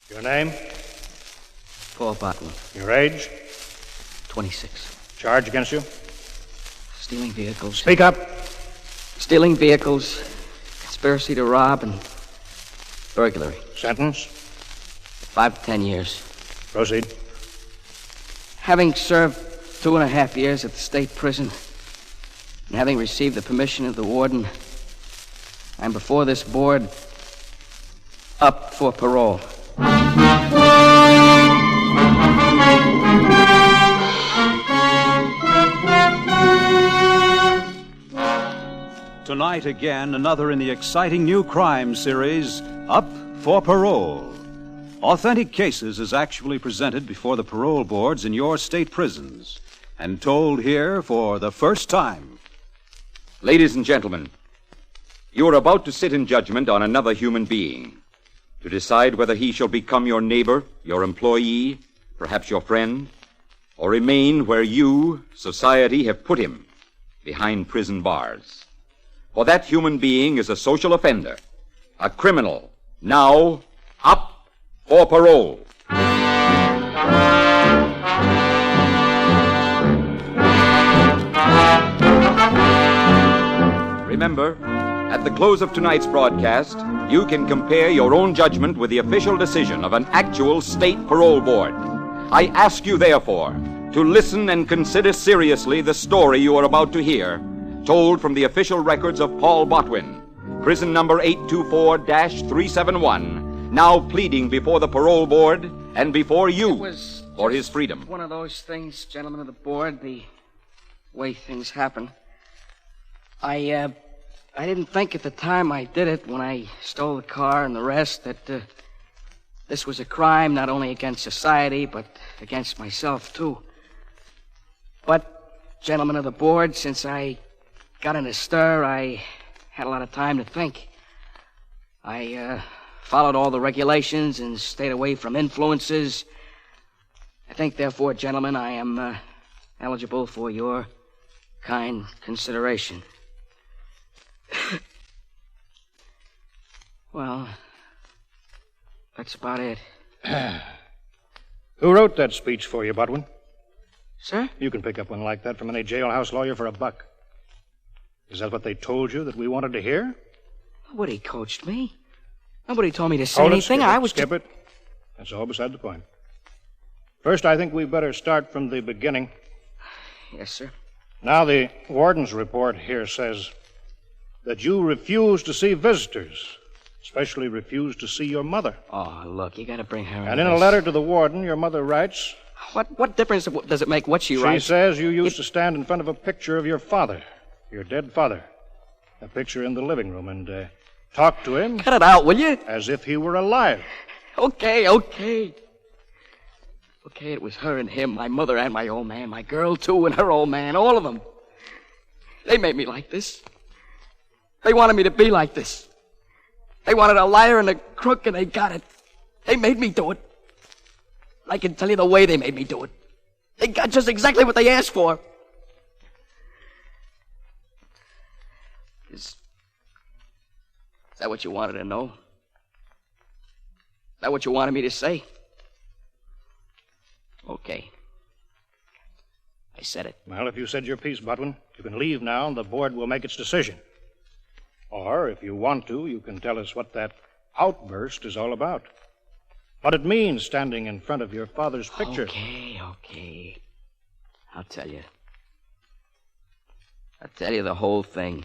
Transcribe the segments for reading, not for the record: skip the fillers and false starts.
Your name? Paul Botwin. Your age? 26. Charge against you? Stealing vehicles. Speak up. Stealing vehicles, conspiracy to rob, and burglary. Sentence? 5 to 10 years. Proceed. Having served 2.5 years at the state prison, and having received the permission of the warden, I'm before this board up for parole. Tonight again, another in the exciting new crime series, Up for Parole. Authentic cases is actually presented before the parole boards in your state prisons and told here for the first time. Ladies and gentlemen, you are about to sit in judgment on another human being, to decide whether he shall become your neighbor, your employee, perhaps your friend, or remain where you, society, have put him, behind prison bars. For that human being is a social offender, a criminal, now up for parole. Remember, at the close of tonight's broadcast, you can compare your own judgment with the official decision of an actual state parole board. I ask you, therefore, to listen and consider seriously the story you are about to hear, told from the official records of Paul Botwin, prison number 824-371, now pleading before the parole board and before you for his freedom. One of those things, gentlemen of the board, the way things happen. I didn't think at the time I did it, when I stole the car and the rest, that this was a crime not only against society, but against myself, too. But, gentlemen of the board, since I got in a stir, I had a lot of time to think. I followed all the regulations and stayed away from influences. I think, therefore, gentlemen, I am eligible for your kind consideration. Well, that's about it. Who wrote that speech for you, Botwin? Sir? You can pick up one like that from any jailhouse lawyer for $1. Is that what they told you that we wanted to hear? Nobody coached me. Nobody told me to say anything. Skip it. That's all beside the point. First, I think we better start from the beginning. Yes, sir. Now, the warden's report here says that you refused to see visitors, especially refused to see your mother. Oh, look, you gotta bring her in. And in a letter to the warden, your mother writes... What difference does it make what she writes? She says you used to stand in front of a picture of your father, your dead father. A picture in the living room, and talk to him... Cut it out, will you? As if he were alive. Okay. Okay, it was her and him, my mother and my old man, my girl, too, and her old man, all of them. They made me like this. They wanted me to be like this. They wanted a liar and a crook, and they got it. They made me do it. I can tell you the way they made me do it. They got just exactly what they asked for. Is that what you wanted to know? Is that what you wanted me to say? Okay. I said it. Well, if you said your piece, Botwin, you can leave now, and the board will make its decision. Or, if you want to, you can tell us what that outburst is all about. What it means standing in front of your father's picture. Okay. I'll tell you. I'll tell you the whole thing.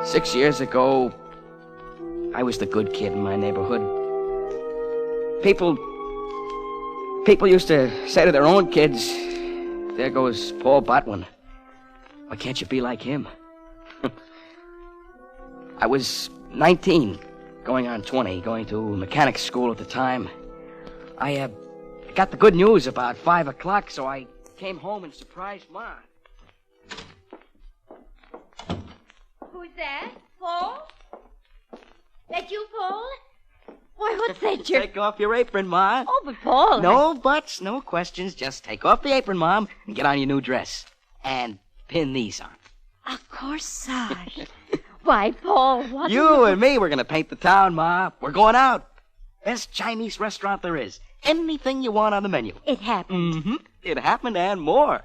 6 years ago, I was the good kid in my neighborhood. People used to say to their own kids, there goes Paul Botwin. Why can't you be like him? I was 19, going on 20, going to mechanics school at the time. I got the good news about 5 o'clock, so I came home and surprised Ma. Who's that? Paul? That you, Paul? Why, what's that, Take off your apron, Ma. Oh, but Paul... No buts, no questions. Just take off the apron, Mom, and get on your new dress. And pin these on. A corsage. Why, Paul, what... You and me, we're going to paint the town, Ma. We're going out. Best Chinese restaurant there is. Anything you want on the menu. It happened. Mm-hmm. It happened and more.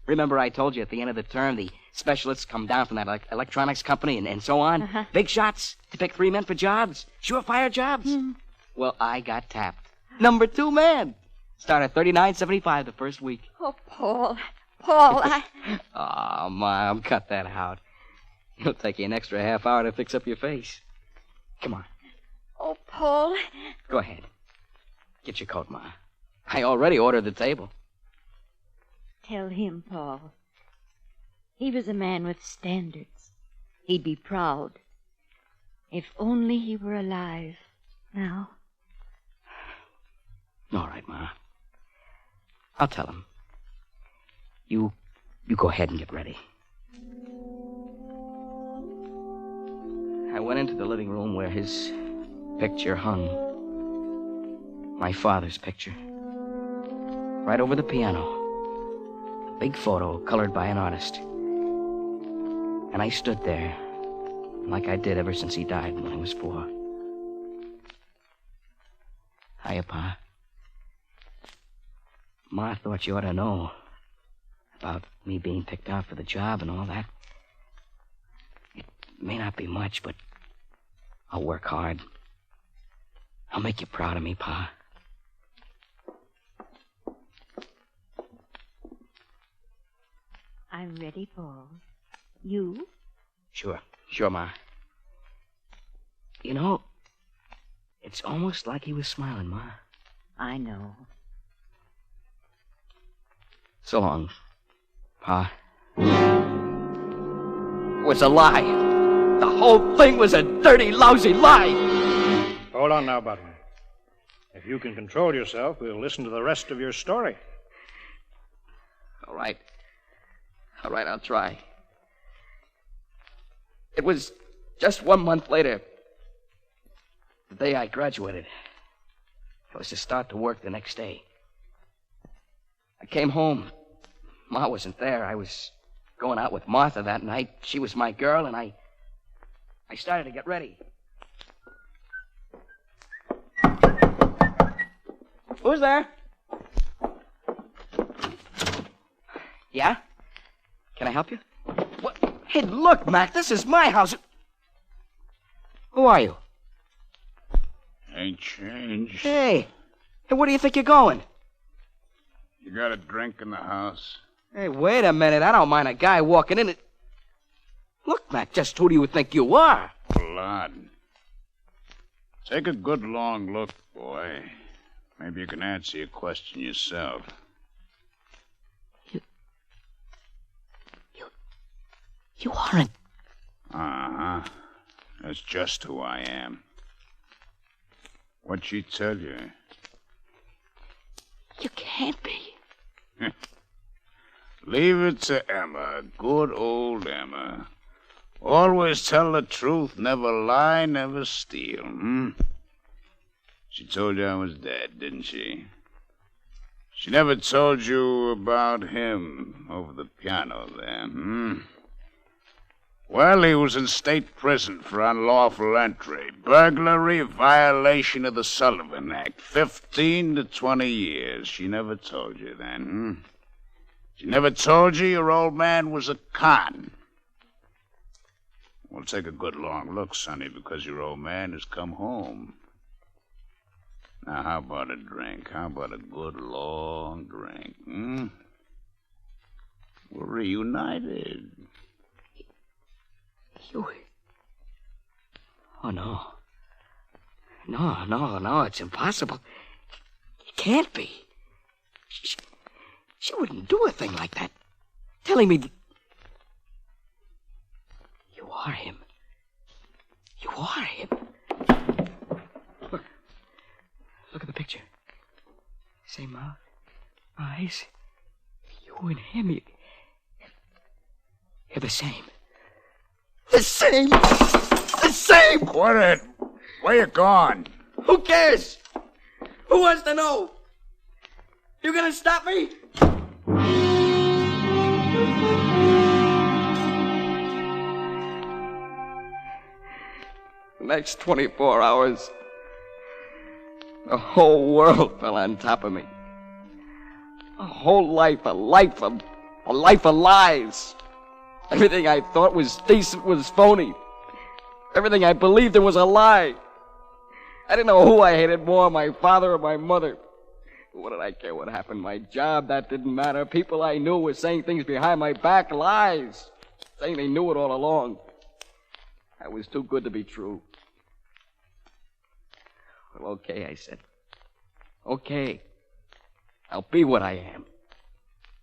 Remember I told you at the end of the term the specialists come down from that electronics company and so on? Uh-huh. Big shots to pick 3 men for jobs. Surefire jobs. Well, I got tapped. Number 2 man. Started $39.75 the first week. Oh, Paul. Paul, I... Aw, Mom, cut that out. It'll take you an extra half hour to fix up your face. Come on. Oh, Paul. Go ahead. Get your coat, Ma. I already ordered the table. Tell him, Paul. He was a man with standards. He'd be proud. If only he were alive now. All right, Ma. I'll tell him. You go ahead and get ready. I went into the living room where his picture hung. My father's picture. Right over the piano. Big photo colored by an artist. And I stood there like I did ever since he died when I was 4. Hiya, Pa. Ma thought you ought to know about me being picked out for the job and all that. It may not be much, but I'll work hard. I'll make you proud of me, Pa. I'm ready, Paul. You? Sure, Ma. You know, it's almost like he was smiling, Ma. I know. So long, Pa. It was a lie. The whole thing was a dirty, lousy lie. Hold on now, Botwin. If you can control yourself, we'll listen to the rest of your story. All right, I'll try. It was just 1 month later, the day I graduated. I was to start to work the next day. I came home. Ma wasn't there. I was going out with Martha that night. She was my girl, and I started to get ready. Who's there? Yeah? Can I help you? What? Hey, look, Mac, this is my house. Who are you? Ain't changed. Hey, where do you think you're going? You got a drink in the house? Hey, wait a minute. I don't mind a guy walking in. Look, Mac, just who do you think you are? Blood. Take a good long look, boy. Maybe you can answer your question yourself. You aren't. Uh-huh. That's just who I am. What'd she tell you? You can't be. Leave it to Emma, good old Emma. Always tell the truth, never lie, never steal, She told you I was dead, didn't she? She never told you about him over the piano there, Well, he was in state prison for unlawful entry, burglary, violation of the Sullivan Act, 15 to 20 years. She never told you then, She never told you your old man was a con. Well, take a good long look, Sonny, because your old man has come home. Now, how about a drink? How about a good long drink, We're reunited. You... Oh, no. No, it's impossible. It can't be. She wouldn't do a thing like that. Telling me... You are him. You are him. Look at the picture. Same mouth, eyes. You and him, you're the same. The same! The same! Quit it! Where you gone? Who cares? Who wants to know? You gonna stop me? The next 24 hours, the whole world fell on top of me. A whole life, a life of lies. Everything I thought was decent was phony. Everything I believed in was a lie. I didn't know who I hated more, my father or my mother. What did I care what happened? My job, that didn't matter. People I knew were saying things behind my back, lies, saying they knew it all along. I was too good to be true. Well, okay, I said. Okay. I'll be what I am.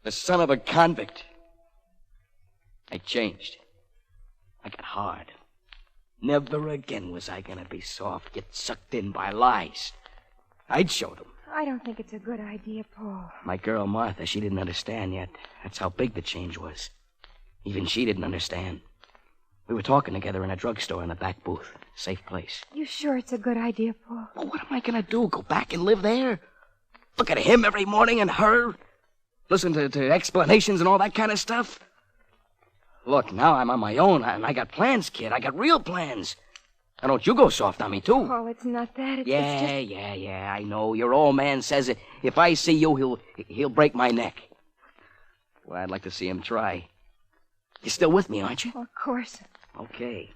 The son of a convict. I changed. I got hard. Never again was I gonna be soft, get sucked in by lies. I'd show them. I don't think it's a good idea, Paul. My girl, Martha, she didn't understand yet. That's how big the change was. Even she didn't understand. We were talking together in a drugstore in the back booth. Safe place. You sure it's a good idea, Paul? Well, what am I gonna do? Go back and live there? Look at him every morning and her? Listen to explanations and all that kind of stuff? Look, now I'm on my own, and I got plans, kid. I got real plans. Now, don't you go soft on me, too. Paul, it's not that. It's Yeah, just... I know. Your old man says it. If I see you, he'll break my neck. Well, I'd like to see him try. You're still with me, aren't you? Of course. Okay.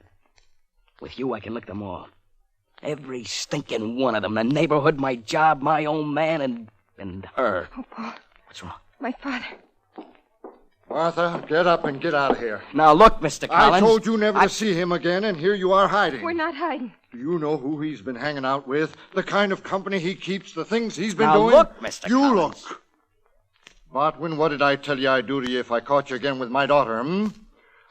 With you, I can lick them all. Every stinking one of them. The neighborhood, my job, my own man, and her. Oh, Paul. What's wrong? My father. Martha, get up and get out of here. Now, look, Mr. Collins. I told you never to see him again, and here you are hiding. We're not hiding. Do you know who he's been hanging out with? The kind of company he keeps, the things he's been Now, doing? look, Mr. You Collins. look. Botwin, what did I tell you I'd do to you if I caught you again with my daughter,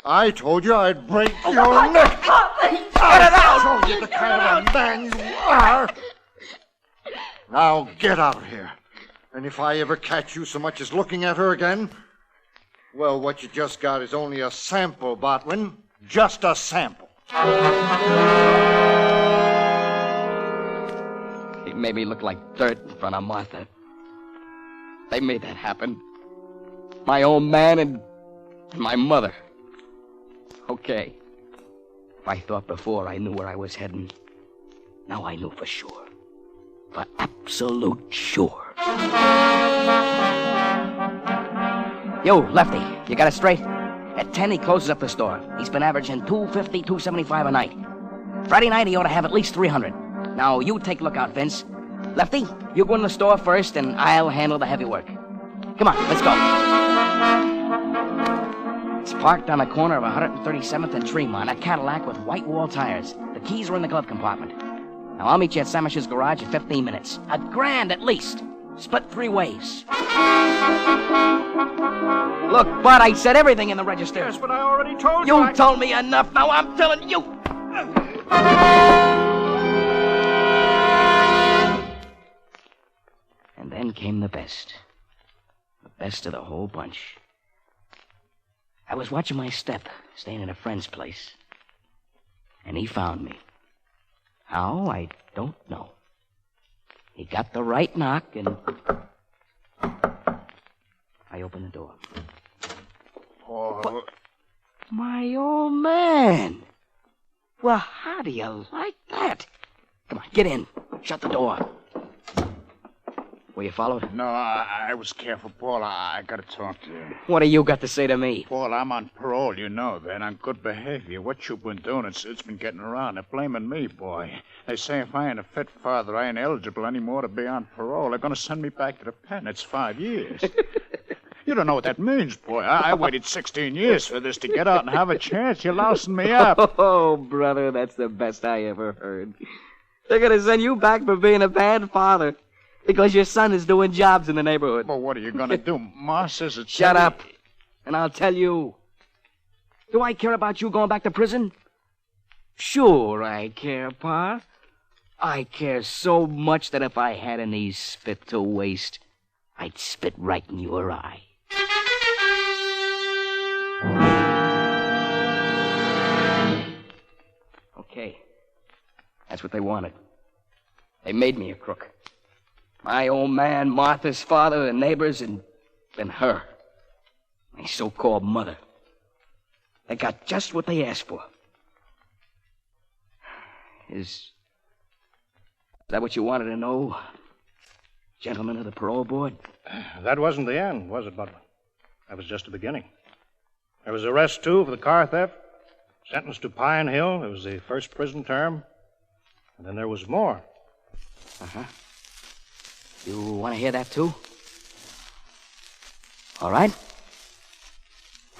I told you I'd break your neck. I told you the kind of a man you are. Now, get out of here. And if I ever catch you so much as looking at her again, well, what you just got is only a sample, Botwin. Just a sample. He made me look like dirt in front of Martha. They made that happen. My own man and my mother. Okay. If I thought before I knew where I was heading, now I knew for sure. For absolute sure. Yo, Lefty, you got it straight? At 10, he closes up the store. He's been averaging $250, $275 a night. Friday night, he ought to have at least $300. Now, you take a look out, Vince. Lefty, you go in the store first, and I'll handle the heavy work. Come on, let's go. It's parked on the corner of 137th and Tremont, a Cadillac with white wall tires. The keys are in the glove compartment. Now, I'll meet you at Samish's garage in 15 minutes. $1,000 at least. Split 3 ways. Look, Bud, I said everything in the register. Yes, but I already told you. You told me enough. Now I'm telling you. And then came the best. The best of the whole bunch. I was watching my step, staying at a friend's place. And he found me. How? I don't know. He got the right knock, and I opened the door. Paul. My old man. Well, how do you like that? Come on, get in. Shut the door. Were you followed? No, I was careful, Paul. I gotta talk to you. What do you got to say to me? Paul, I'm on parole, you know that. On good behavior. What you've been doing, it's been getting around. They're blaming me, boy. They say if I ain't a fit father, I ain't eligible anymore to be on parole. They're gonna send me back to the pen. It's 5 years. You don't know what that means, boy. I waited 16 years for this to get out and have a chance. You're lousing me up. Oh, brother, that's the best I ever heard. They're gonna send you back for being a bad father. Because your son is doing jobs in the neighborhood. Well, what are you going to do? Ma says it's... Shut up, and I'll tell you. Do I care about you going back to prison? Sure I care, Pa. I care so much that if I had any spit to waste, I'd spit right in your eye. Okay. That's what they wanted. They made me a crook. My old man, Martha's father, the neighbors, and her. My so-called mother. They got just what they asked for. Is that what you wanted to know, gentlemen of the parole board? That wasn't the end, was it, Botwin? That was just the beginning. There was arrest, too, for the car theft. Sentenced to Pine Hill. It was the first prison term. And then there was more. Uh-huh. You want to hear that, too? All right.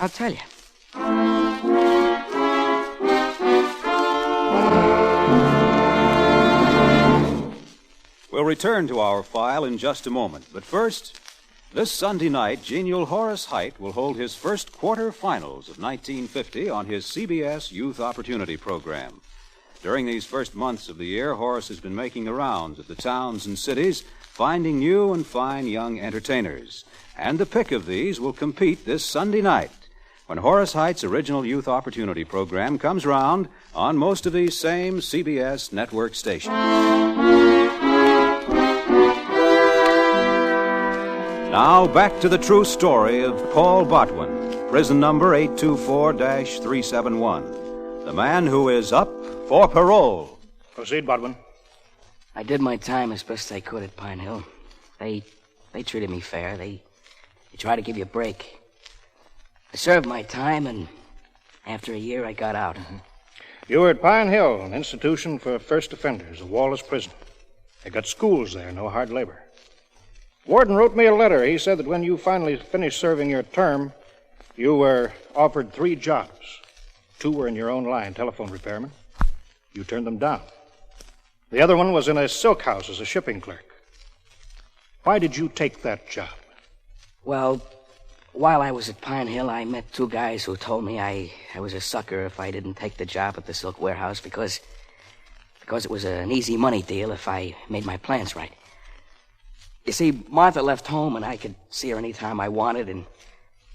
I'll tell you. We'll return to our file in just a moment. But first, this Sunday night, genial Horace Heidt will hold his first quarterfinals of 1950 on his CBS Youth Opportunity Program. During these first months of the year, Horace has been making the rounds of the towns and cities, finding new and fine young entertainers. And the pick of these will compete this Sunday night, when Horace Heidt's original Youth Opportunity Program comes round on most of these same CBS network stations. Now, back to the true story of Paul Botwin, prison number 824-371, the man who is up for parole. Proceed, Botwin. I did my time as best I could at Pine Hill. They treated me fair. They tried to give you a break. I served my time, and after a year, I got out. You were at Pine Hill, an institution for first offenders, a Wallace prison. They got schools there, no hard labor. Warden wrote me a letter. He said that when you finally finished serving your term, you were offered 3 jobs. 2 were in your own line, telephone repairman. You turned them down. The other one was in a silk house as a shipping clerk. Why did you take that job? Well, while I was at Pine Hill, I met 2 guys who told me I was a sucker if I didn't take the job at the silk warehouse because it was an easy money deal if I made my plans right. You see, Martha left home, and I could see her any time I wanted, and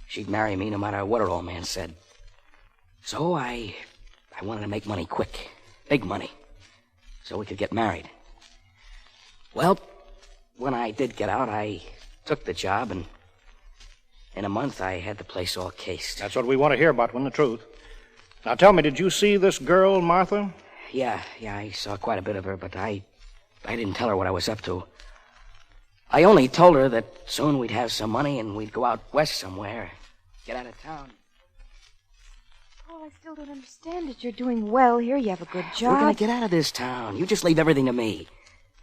she'd marry me no matter what her old man said. So I wanted to make money quick, big money, so we could get married. Well, when I did get out, I took the job, and in a month I had the place all cased. That's what we want to hear, Botwin, the truth. Now tell me, did you see this girl, Martha? Yeah, I saw quite a bit of her, but I didn't tell her what I was up to. I only told her that soon we'd have some money and we'd go out west somewhere, get out of town. Paul, I still don't understand it. You're doing well here. You have a good job. We're going to get out of this town. You just leave everything to me.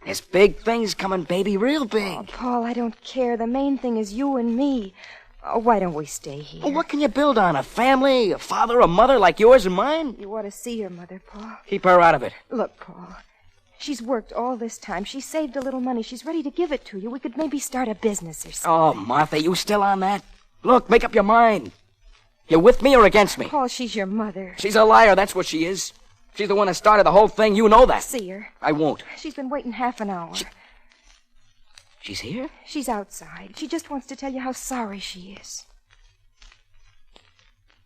There's big things coming, baby, real big. Oh, Paul, I don't care. The main thing is you and me. Oh, why don't we stay here? Well, what can you build on? A family, a father, a mother like yours and mine? You ought to see your mother, Paul. Keep her out of it. Look, Paul. She's worked all this time. She saved a little money. She's ready to give it to you. We could maybe start a business or something. Oh, Martha, you still on that? Look, make up your mind. You with me or against me? Paul, she's your mother. She's a liar, that's what she is. She's the one that started the whole thing. You know that. See her. I won't. She's been waiting half an hour. She's here? She's outside. She just wants to tell you how sorry she is.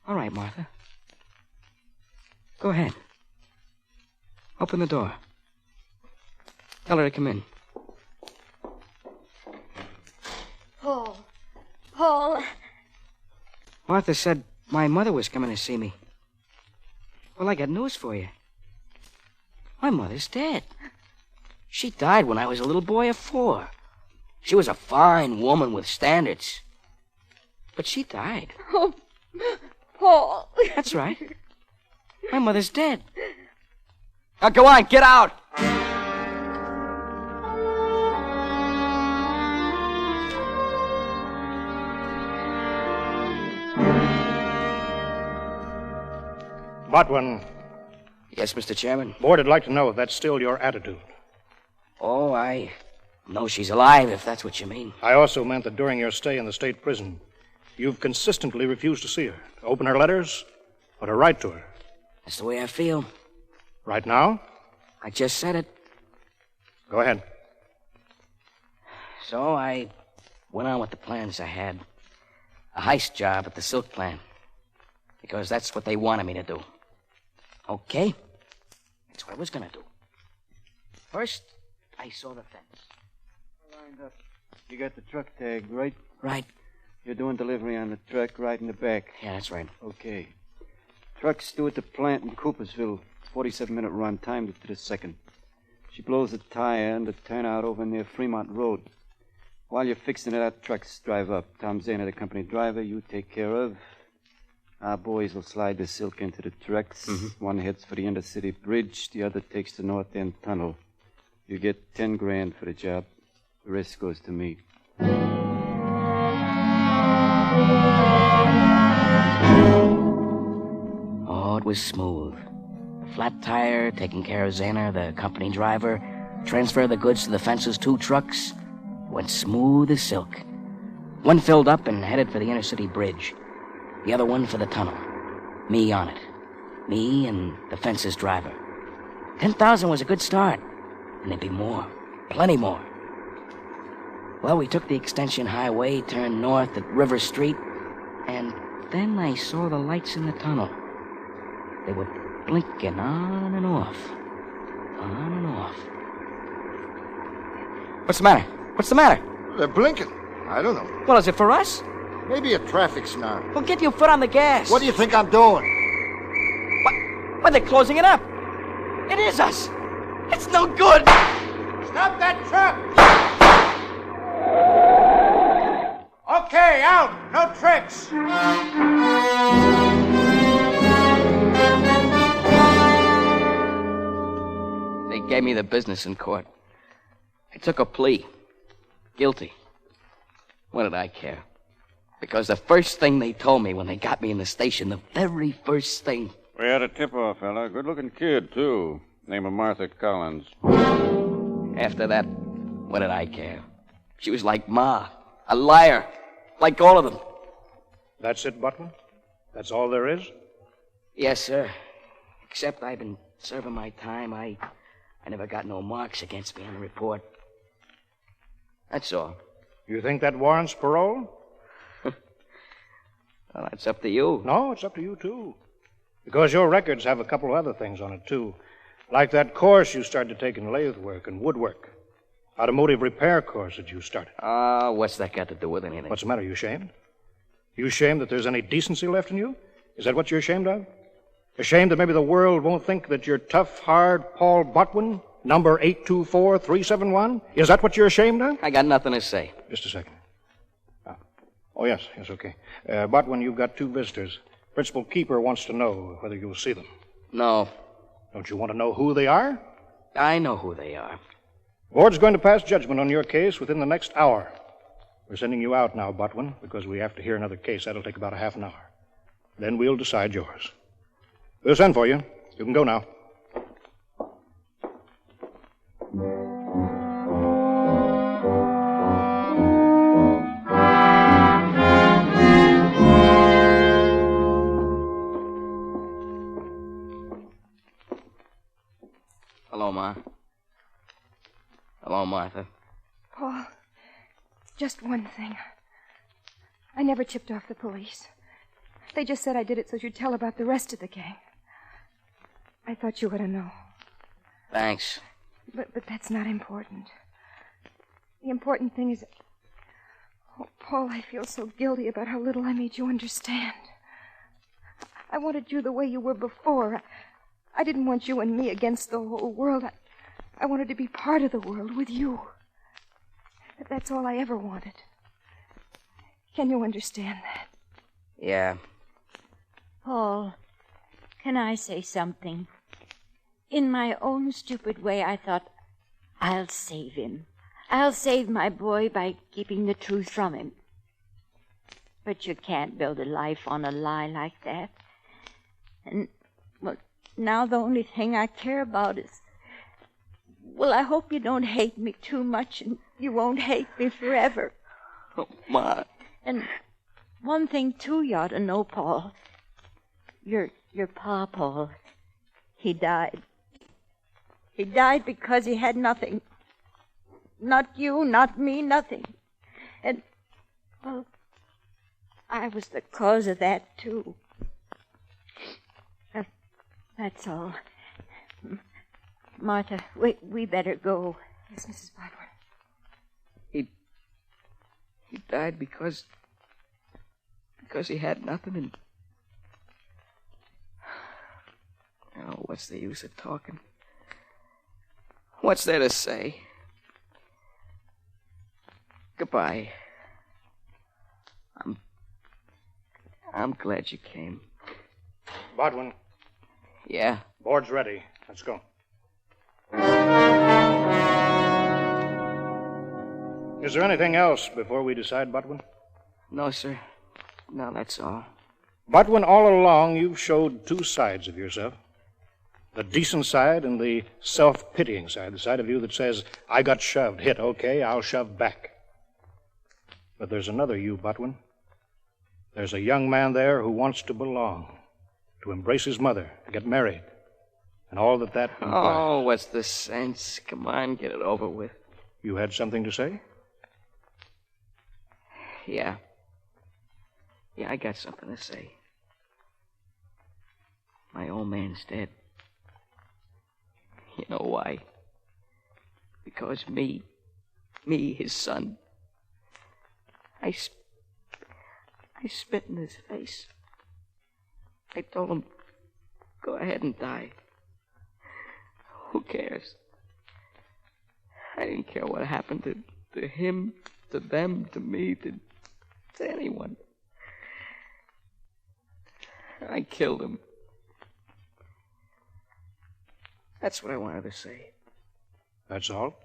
All right, Martha. Go ahead. Open the door. Tell her to come in. Paul. Martha said my mother was coming to see me. Well, I got news for you. My mother's dead. She died when I was a little boy of 4. She was a fine woman with standards. But she died. Oh, Paul. That's right. My mother's dead. Now, go on, get out! Botwin. Yes, Mr. Chairman? Board would like to know if that's still your attitude. Oh, I know she's alive, if that's what you mean. I also meant that during your stay in the state prison, you've consistently refused to see her, to open her letters, or to write to her. That's the way I feel. Right now? I just said it. Go ahead. So I went on with the plans I had. A heist job at the silk plant. Because that's what they wanted me to do. Okay? That's what I was going to do. First, I saw the fence. Lined up. You got the truck tag, right? Right. You're doing delivery on the truck right in the back. Yeah, that's right. Okay. Truck's due at the plant in Coopersville. 47-minute run, timed it to the second. She blows the tire and the turnout over near Fremont Road. While you're fixing it, our trucks drive up. Tom Zana, the company driver, you take care of. Our boys will slide the silk into the trucks. Mm-hmm. One heads for the Intercity Bridge. The other takes the North End Tunnel. You get 10 grand for the job. The rest goes to me. Oh, it was smooth. Flat tire, taking care of Zahner, the company driver, transfer the goods to the fence's 2 trucks. Went smooth as silk. One filled up and headed for the Intercity Bridge. The other one for the tunnel. Me on it. Me and the fence's driver. 10,000 was a good start. And there'd be more. Plenty more. Well, we took the extension highway, turned north at River Street, and then I saw the lights in the tunnel. They were blinking on and off. On and off. What's the matter? What's the matter? They're blinking. I don't know. Well, is it for us? Maybe a traffic snarl. Well, get your foot on the gas. What do you think I'm doing? What? They're closing it up. It is us. It's no good. Stop that truck! Okay, out. No tricks. They gave me the business in court. I took a plea. Guilty. What did I care? Because the first thing they told me when they got me in the station, the very first thing... We had a tip-off, fella. Good-looking kid, too. Name of Martha Collins. After that, what did I care? She was like Ma. A liar. Like all of them. That's it, Botwin? That's all there is? Yes, sir. Except I've been serving my time. I never got no marks against me on the report. That's all. You think that warrants parole? Well, that's up to you. No, it's up to you, too. Because your records have a couple of other things on it, too. Like that course you started to take in lathe work and woodwork. Automotive repair course that you started. What's that got to do with anything? What's the matter? You ashamed? You ashamed that there's any decency left in you? Is that what you're ashamed of? Ashamed that maybe the world won't think that you're tough, hard Paul Botwin, number 824371? Is that what you're ashamed of? I got nothing to say. Just a second. Oh, yes, okay. Botwin, you've got 2 visitors. Principal Keeper wants to know whether you'll see them. No. Don't you want to know who they are? I know who they are. Board's going to pass judgment on your case within the next hour. We're sending you out now, Botwin, because we have to hear another case. That'll take about a half an hour. Then we'll decide yours. We'll send for you. You can go now. Hello, Ma. Hello, Martha. Paul, just one thing. I never tipped off the police. They just said I did it so you'd tell about the rest of the gang. I thought you ought to know. Thanks. But that's not important. The important thing is... Oh, Paul, I feel so guilty about how little I made you understand. I wanted you the way you were before. I didn't want you and me against the whole world. I wanted to be part of the world with you. That's all I ever wanted. Can you understand that? Yeah. Paul, can I say something? In my own stupid way, I thought, I'll save him. I'll save my boy by keeping the truth from him. But you can't build a life on a lie like that. And, well, now the only thing I care about is... Well, I hope you don't hate me too much and you won't hate me forever. Oh, Ma. And one thing, too, you ought to know, Paul. Your pa, Paul, he died. He died because he had nothing. Not you, not me, nothing. And, well, I was the cause of that, too. That's all. Martha, we better go. Yes, Mrs. Botwin. He died because he had nothing and... Oh, what's the use of talking? What's there to say? Goodbye. I'm glad you came. Botwin. Yeah? Board's ready. Let's go. Is there anything else before we decide, Botwin? No, sir. No, that's all. Botwin, all along you've showed two sides of yourself. The decent side and the self-pitying side. The side of you that says, I got shoved, hit, okay, I'll shove back. But there's another you, Botwin. There's a young man there who wants to belong, to embrace his mother, to get married, and all that implies. Oh, what's the sense? Come on, get it over with. You had something to say? Yeah. Yeah, I got something to say. My old man's dead. You know why? Because me, his son, I spit in his face. I told him, go ahead and die. Who cares? I didn't care what happened to him, to them, to me, to anyone. I killed him. That's what I wanted to say. That's all?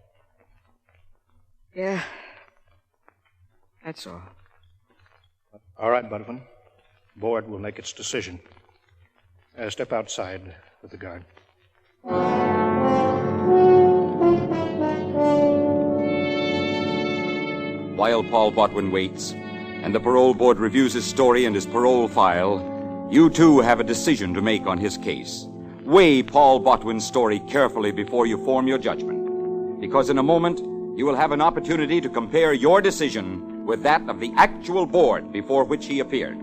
Yeah. That's all. All right, Botwin. Board will make its decision. Step outside with the guard. While Paul Botwin waits, and the parole board reviews his story and his parole file, you too have a decision to make on his case. Weigh Paul Botwin's story carefully before you form your judgment, because in a moment you will have an opportunity to compare your decision with that of the actual board before which he appeared.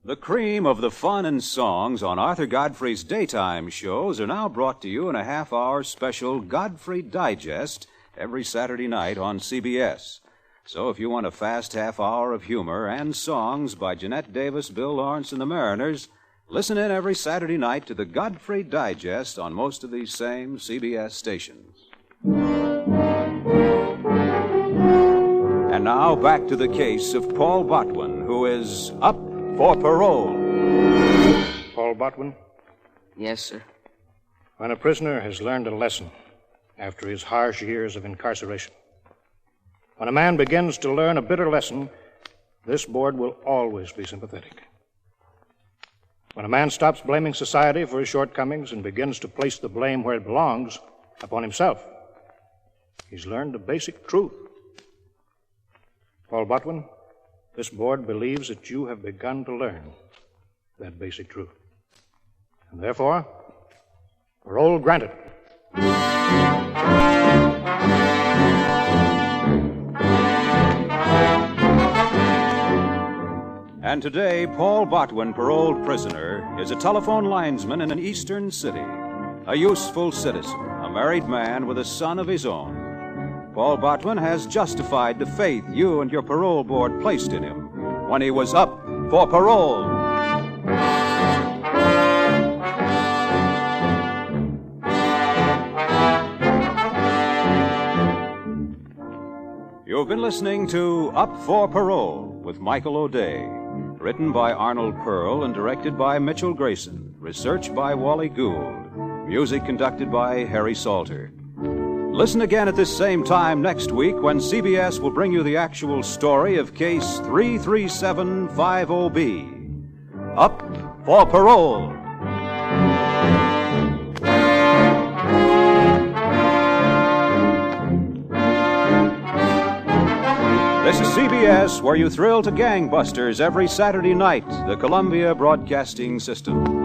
The cream of the fun and songs on Arthur Godfrey's daytime shows are now brought to you in a half-hour special Godfrey Digest every Saturday night on CBS. So if you want a fast half-hour of humor and songs by Jeanette Davis, Bill Lawrence, and the Mariners, listen in every Saturday night to the Godfrey Digest on most of these same CBS stations. And now back to the case of Paul Botwin, who is up for parole. Paul Botwin? Yes, sir. When a prisoner has learned a lesson after his harsh years of incarceration, when a man begins to learn a bitter lesson, this board will always be sympathetic. When a man stops blaming society for his shortcomings and begins to place the blame where it belongs, upon himself, he's learned a basic truth. Paul Botwin, this board believes that you have begun to learn that basic truth. And therefore, parole granted. And today, Paul Botwin, paroled prisoner, is a telephone linesman in an eastern city, a useful citizen, a married man with a son of his own. Paul Botwin has justified the faith you and your parole board placed in him when he was up for parole. You've been listening to Up for Parole with Michael O'Day. Written by Arnold Pearl and directed by Mitchell Grayson. Research by Wally Gould. Music conducted by Harry Salter. Listen again at this same time next week when CBS will bring you the actual story of Case 33750B. Up for Parole. This is CBS, where you thrill to gangbusters every Saturday night, the Columbia Broadcasting System.